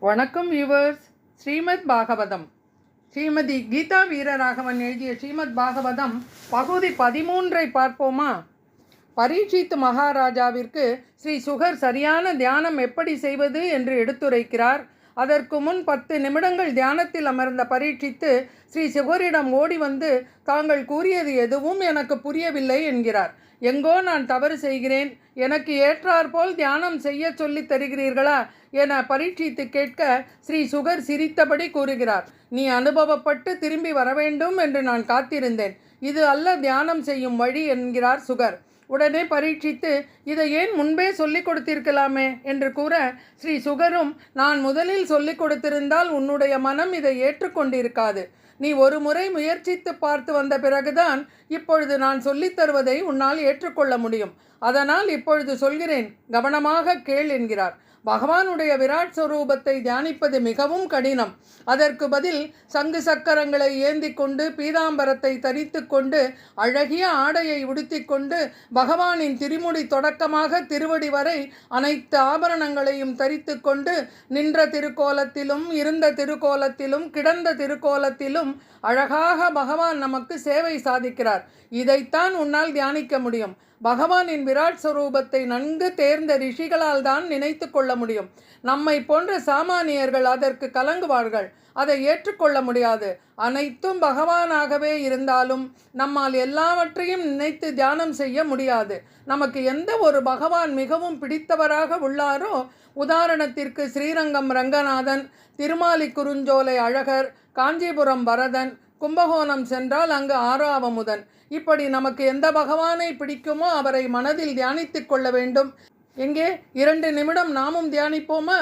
வணக்கம் வியூவர்ஸ். ஸ்ரீமத் பாகவதம், ஸ்ரீமதி கீதா வீரராகவன் எழுதிய ஸ்ரீமத் பாகவதம் பகுதி 13 பார்ப்போமா? பரீட்சித் மகாராஜாவிற்கு ஸ்ரீ சுகர் சரியான தியானம் எப்படி செய்வது என்று எடுத்துரைக்கிறார். அதற்கு முன் 10 நிமிடங்கள் தியானத்தில் அமர்ந்த பரீட்சித்து ஸ்ரீ சுகரிடம் ஓடி வந்து, தாங்கள் கூறியது எதுவும் எனக்கு புரியவில்லை என்கிறார். எங்கோ நான் தவறு செய்கிறேன், எனக்கு ஏற்றாற்போல் தியானம் செய்ய சொல்லி தருகிறீர்களா என பரீட்சித்து கேட்க, ஸ்ரீ சுகர் சிரித்தபடி கூறுகிறார், நீ அனுபவப்பட்டு திரும்பி வர வேண்டும் என்று நான் காத்திருந்தேன், இது அல்ல தியானம் செய்யும் வழி என்கிறார் சுகர். உடனே பரீட்சித்து, இதை ஏன் முன்பே சொல்லிக் கொடுத்திருக்கலாமே என்று கூற, ஸ்ரீ சுகரும், நான் முதலில் சொல்லிக் கொடுத்திருந்தால் உன்னுடைய மனம் இதை ஏற்றுக்கொண்டிருக்காது. நீ ஒரு முறை முயற்சித்து பார்த்து வந்த பிறகுதான் இப்பொழுது நான் சொல்லித் தருவதை உன்னால் ஏற்றுக்கொள்ள முடியும். அதனால் இப்பொழுது சொல்கிறேன், கவனமாக கேள் என்கிறார். பகவானுடைய விராட் ஸ்வரூபத்தை தியானிப்பது மிகவும் கடினம். அதற்கு பதில் சங்கு சக்கரங்களை ஏந்தி கொண்டு, பீதாம்பரத்தை தரித்து கொண்டு, அழகிய ஆடையை உடுத்தி கொண்டு, பகவானின் திருமுடி தொடக்கமாக திருவடி வரை அனைத்து ஆபரணங்களையும் தரித்து கொண்டு, நின்ற திருக்கோலத்திலும் இருந்த திருக்கோலத்திலும் கிடந்த திருக்கோலத்திலும் அழகாக பகவான் நமக்கு சேவை சாதிக்கிறார். இதைத்தான் உன்னால் தியானிக்க முடியும். பகவானின் விராட் ஸ்வரூபத்தை நன்கு தேர்ந்த ரிஷிகளால் தான் நினைத்து கொள்ள முடியும். நம்மை போன்ற சாமானியர்கள் அதற்கு கலங்குவார்கள், அதை ஏற்றுக்கொள்ள முடியாது. அனைத்தும் பகவானாகவே இருந்தாலும் நம்மால் எல்லாவற்றையும் நினைத்து தியானம் செய்ய முடியாது. நமக்கு எந்த ஒரு பகவான் மிகவும் பிடித்தவராக உள்ளாரோ, உதாரணத்திற்கு ஸ்ரீரங்கம் ரங்கநாதன், திருமாலி குறுஞ்சோலை அழகர், காஞ்சிபுரம் வரதன், கும்பகோணம் சென்றால் அங்கு ஆறாவமுதன், இப்படி நமக்கு எந்த பகவானை பிடிக்குமோ அவரை மனதில் தியானித்து கொள்ள வேண்டும். எங்கே 2 நிமிடம் நாமும் தியானிப்போமா?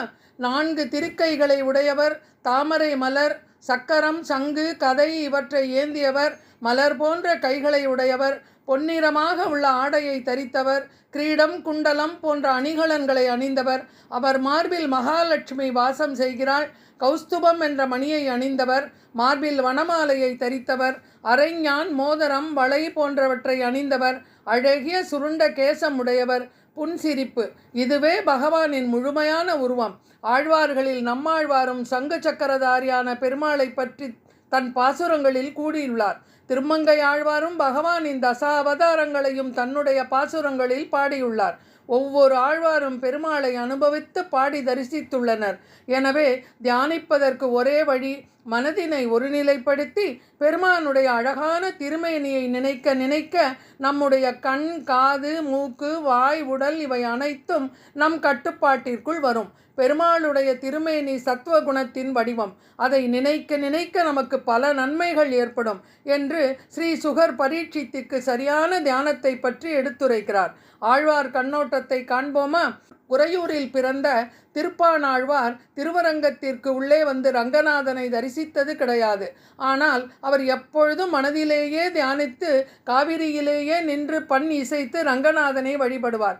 4 திருக்கைகளை உடையவர், தாமரை மலர், சக்கரம், சங்கு, கதை இவற்றை ஏந்தியவர், மலர் போன்ற கைகளை உடையவர், பொன்னிறமாக உள்ள ஆடையை தரித்தவர், கிரீடம் குண்டலம் போன்ற அணிகலன்களை அணிந்தவர், அவர் மார்பில் மகாலட்சுமி வாசம் செய்கிறாள், கௌஸ்துபம் என்ற மணியை அணிந்தவர், மார்பில் வனமாலையை தரித்தவர், அரைஞான், மோதிரம், வளை போன்றவற்றை அணிந்தவர், அழகிய சுருண்ட கேசம் உடையவர், புன்சிரிப்பு, இதுவே பகவானின் முழுமையான உருவம். ஆழ்வார்களில் நம்மாழ்வாரும் சங்கு சக்கரதாரியான பெருமாளை பற்றி தன் பாசுரங்களில் கூடியுள்ளார். திருமங்கை ஆழ்வாரும் பகவானின் தசாவதாரங்களையும் தன்னுடைய பாசுரங்களில் பாடியுள்ளார். ஒவ்வொரு ஆழ்வாரும் பெருமாளை அனுபவித்து பாடி தரிசித்துள்ளனர். எனவே தியானிப்பதற்கு ஒரே வழி, மனதினை ஒருநிலைப்படுத்தி பெருமானுடைய அழகான திருமேனியை நினைக்க நினைக்க நம்முடைய கண், காது, மூக்கு, வாய், உடல் இவை அனைத்தும் நம் கட்டுப்பாட்டிற்குள் வரும். பெருமாளுடைய திருமேனி சத்துவகுணத்தின் வடிவம். அதை நினைக்க நினைக்க நமக்கு பல நன்மைகள் ஏற்படும் என்று ஸ்ரீ சுகர் பரீட்சித்திற்கு சரியான தியானத்தை பற்றி எடுத்துரைக்கிறார். ஆழ்வார் கண்ணோட்டத்தை காண்போமா? உறையூரில் பிறந்த திருப்பாணாழ்வார் திருவரங்கத்திற்கு உள்ளே வந்து ரங்கநாதனை தரிசித்தது கிடையாது. ஆனால் அவர் எப்பொழுதும் மனதிலேயே தியானித்து காவிரியிலேயே நின்று பண் இசைத்து ரங்கநாதனை வழிபடுவார்.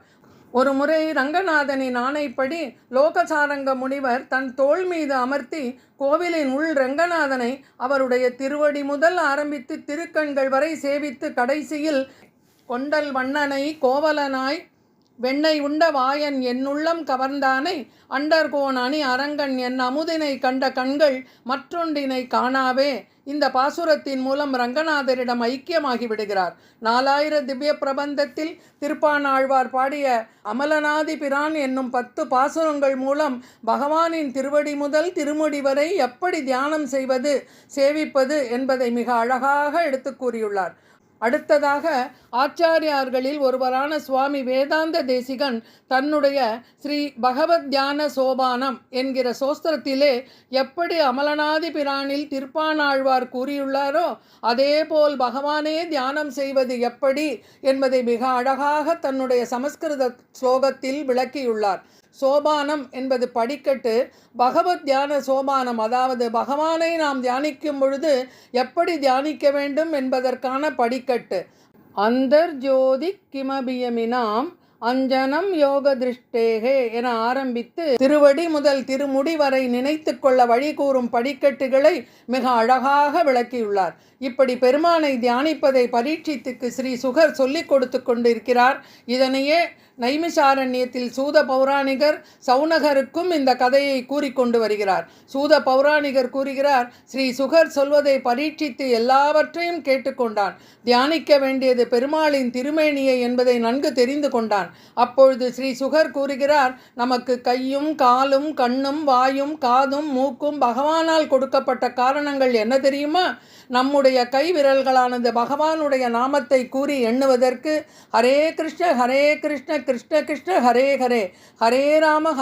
ஒரு முறை ரங்கநாதனின் ஆணைப்படி லோகசாரங்க முனிவர் தன் தோள் மீது அமர்த்தி கோவிலின் உள் ரங்கநாதனை அவருடைய திருவடி முதல் ஆரம்பித்து திருக்கண்கள் வரை சேவித்து கடைசியில் கொண்டல் வண்ணனை கோவலனாய் வெண்ணை உண்ட வாயன் என்னுள்ளம் கவர்ந்தானை அண்டர்கோன் அணி அரங்கன் என் அமுதினை கண்ட கண்கள் மற்றொன்றினை காணாவே, இந்த பாசுரத்தின் மூலம் ரங்கநாதரிடம் ஐக்கியமாகி விடுகிறார். 4000 திவ்ய பிரபந்தத்தில் திருப்பாணாழ்வார் பாடிய அமலநாதி பிரான் என்னும் 10 பாசுரங்கள் மூலம் பகவானின் திருவடி முதல் திருமுடி வரை எப்படி தியானம் செய்வது, சேவிப்பது என்பதை மிக அழகாக எடுத்து கூறியுள்ளார். அடுத்ததாக ஆச்சாரியார்களில் ஒருவரான சுவாமி வேதாந்த தேசிகன் தன்னுடைய ஸ்ரீ பகவத் தியான சோபானம் என்கிற சோஸ்திரத்திலே எப்படி அமலநாதி பிரானில் திருப்பாணாழ்வார் கூறியுள்ளாரோ அதேபோல் பகவானே தியானம் செய்வது எப்படி என்பதை மிக அழகாக தன்னுடைய சமஸ்கிருத ஸ்லோகத்தில் விளக்கியுள்ளார். சோபானம் என்பது படிக்கட்டு. பகவத் தியான சோபானம், அதாவது பகவானை நாம் தியானிக்கும் பொழுது எப்படி தியானிக்க வேண்டும் என்பதற்கான படிக்கட்டு. அந்தர்ஜோதி கிமபியமினாம் அஞ்சனம் யோக திருஷ்டேகே என ஆரம்பித்து திருவடி முதல் திருமுடி வரை நினைத்து கொள்ள வழி கூறும் படிக்கட்டுகளை மிக அழகாக விளக்கியுள்ளார். இப்படி பெருமானை தியானிப்பதை பரீட்சித்துக்கு ஸ்ரீ சுகர் சொல்லிக் கொடுத்து கொண்டிருக்கிறார். இதனையே நைமிஷாரண்யத்தில் சூத பௌராணிகர் சௌனகருக்கும் இந்த கதையை கூறிக்கொண்டு வருகிறார். சூத பௌராணிகர் கூறுகிறார், ஸ்ரீ சுகர் சொல்வதை பரீட்சித்து எல்லாவற்றையும் கேட்டுக்கொண்டான். தியானிக்க வேண்டியது பெருமாளின் திருமேனியை என்பதை நன்கு தெரிந்து கொண்டான். அப்பொழுது ஸ்ரீ சுகர் கூறுகிறார், நமக்கு கையும் காலும் கண்ணும் வாயும் காதும் மூக்கும் பகவானால் கொடுக்கப்பட்ட காரணங்கள் என்ன தெரியுமா? நம்முடைய கை விரல்களானது பகவானுடைய நாமத்தை கூறி எண்ணுவதற்கு ஹரே கிருஷ்ண கிருஷ்ண கிருஷ்ண ஹரே ஹரே, ஹரே ராம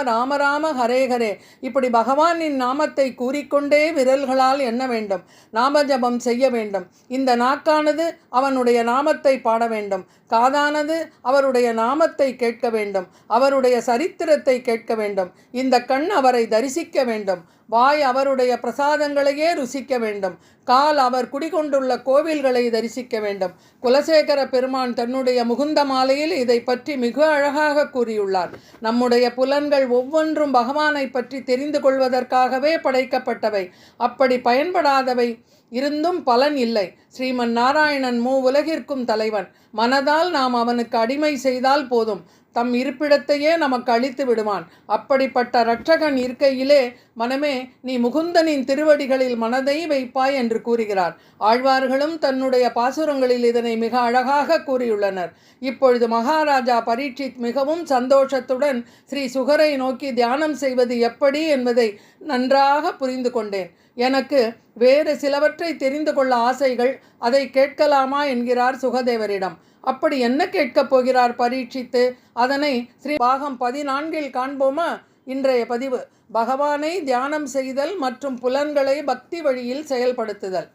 ராம ராம ஹரே ஹரே, இப்படி பகவானின் நாமத்தை கூறிக்கொண்டே விரல்களால் எண்ண வேண்டும். நாம ஜபம் செய்ய வேண்டும். இந்த நாக்கானது அவனுடைய நாமத்தை பாட வேண்டும். காதானது அவருடைய நாமத்தை கேட்க வேண்டும். அவருடைய சரித்திரத்தை கேட்க வேண்டும். இந்த கண் அவரை தரிசிக்க வேண்டும். வாய் அவருடைய பிரசாதங்களையே ருசிக்க வேண்டும். கால் அவர் குடிகொண்டுள்ள கோவில்களை தரிசிக்க வேண்டும். குலசேகர பெருமான் தன்னுடைய முகுந்த மாலையில் இதை பற்றி மிக அழகாக கூறியுள்ளார். நம்முடைய புலன்கள் ஒவ்வொன்றும் பகவானை பற்றி தெரிந்து கொள்வதற்காகவே படைக்கப்பட்டவை. அப்படி பயன்படாதவை இருந்தும் பலன் இல்லை. ஸ்ரீமன் நாராயணன் உலகிற்கும் தலைவன். மனதால் நாம் அவனுக்கு அடிமை செய்தால் போதும், தம் இருப்பிடத்தையே நமக்கு அளித்து விடுவான். அப்படிப்பட்ட இரட்சகன் இருக்கையிலே மனமே நீ முகுந்தனின் திருவடிகளில் மனதை வைப்பாய் என்று கூறுகிறார். ஆழ்வார்களும் தன்னுடைய பாசுரங்களில் இதனை மிக அழகாக கூறியுள்ளனர். இப்பொழுது மகாராஜா பரீட்சித் மிகவும் சந்தோஷத்துடன் ஸ்ரீ சுகரை நோக்கி தியானம் செய்வது எப்படி என்பதை நன்றாக புரிந்து கொண்டேன். எனக்கு வேறு சிலவற்றை தெரிந்து கொள்ள ஆசைகள், அதை கேட்கலாமா என்கிறார் சுகதேவரிடம். அப்படி என்ன கேட்கப் போகிறார் பரீட்சித்து? அதனை ஸ்ரீ பாகம் 14 காண்போமா? இன்றைய பதிவு பகவானை தியானம் செய்தல் மற்றும் புலன்களை பக்தி வழியில் செயல்படுத்துதல்.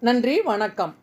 நன்றி, வணக்கம்.